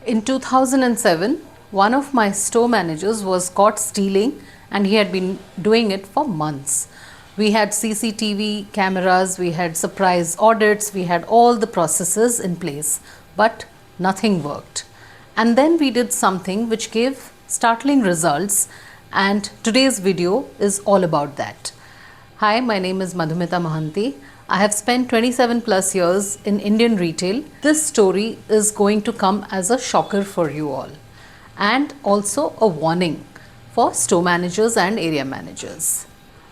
In 2007, one of my store managers was caught stealing and he had been doing it for months. We had CCTV cameras, we had surprise audits, we had all the processes in place, but nothing worked. And then we did something which gave startling results, and today's video is all about that. Hi, my name is Madhumita Mohanty. I have spent 27 plus years in Indian retail. This story is going to come as a shocker for you all, and also a warning for store managers and area managers.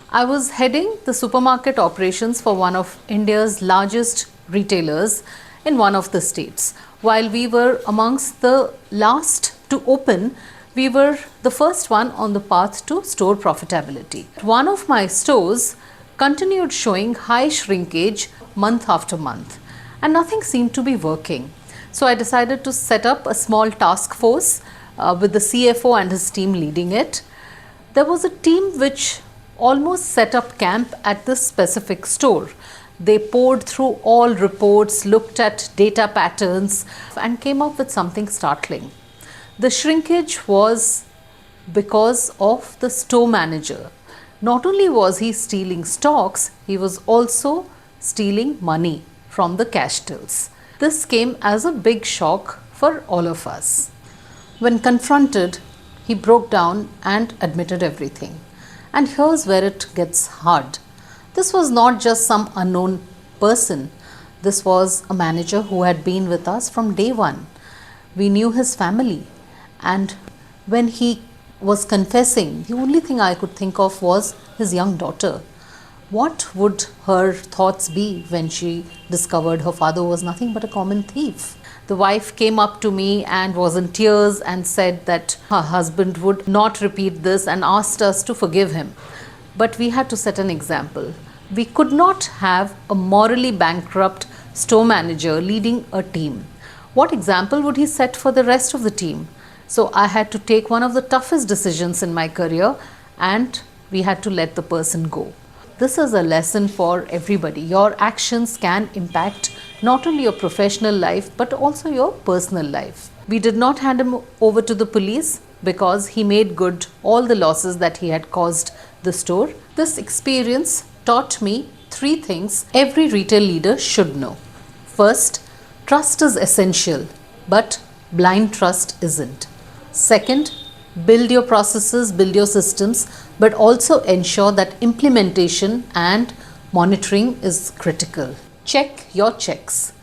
I was heading the supermarket operations for one of India's largest retailers in one of the states. While we were amongst the last to open, we were the first one on the path to store profitability. One of my stores continued showing high shrinkage month after month, and nothing seemed to be working. So I decided to set up a small task force with the CFO and his team leading it. There was a team which almost set up camp at this specific store. They poured through all reports, looked at data patterns, and came up with something startling. The shrinkage was because of the store manager. Not only was he stealing stocks, he was also stealing money from the cash tills. This came as a big shock for all of us. When confronted, he broke down and admitted everything. And here's where it gets hard. This was not just some unknown person. This was a manager who had been with us from day one. We knew his family, and when he was confessing, the only thing I could think of was his young daughter. What would her thoughts be when she discovered her father was nothing but a common thief? The wife came up to me and was in tears and said that her husband would not repeat this and asked us to forgive him. But we had to set an example. We could not have a morally bankrupt store manager leading a team. What example would he set for the rest of the team? So I had to take one of the toughest decisions in my career, and we had to let the person go. This is a lesson for everybody. Your actions can impact not only your professional life but also your personal life. We did not hand him over to the police because he made good all the losses that he had caused the store. This experience taught me 3 things every retail leader should know. First, trust is essential, but blind trust isn't. Second, build your processes, build your systems, but also ensure that implementation and monitoring is critical. Check your checks.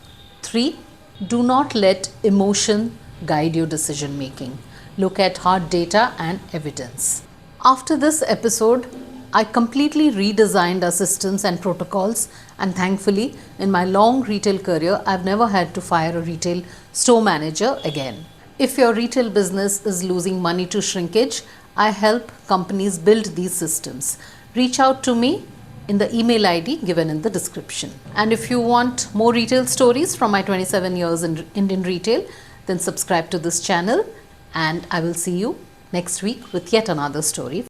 3, do not let emotion guide your decision making. Look at hard data and evidence. After this episode, I completely redesigned our systems and protocols, and thankfully, in my long retail career, I've never had to fire a retail store manager again. If your retail business is losing money to shrinkage, I help companies build these systems. Reach out to me in the email ID given in the description. And if you want more retail stories from my 27 years in Indian retail, then subscribe to this channel, and I will see you next week with yet another story.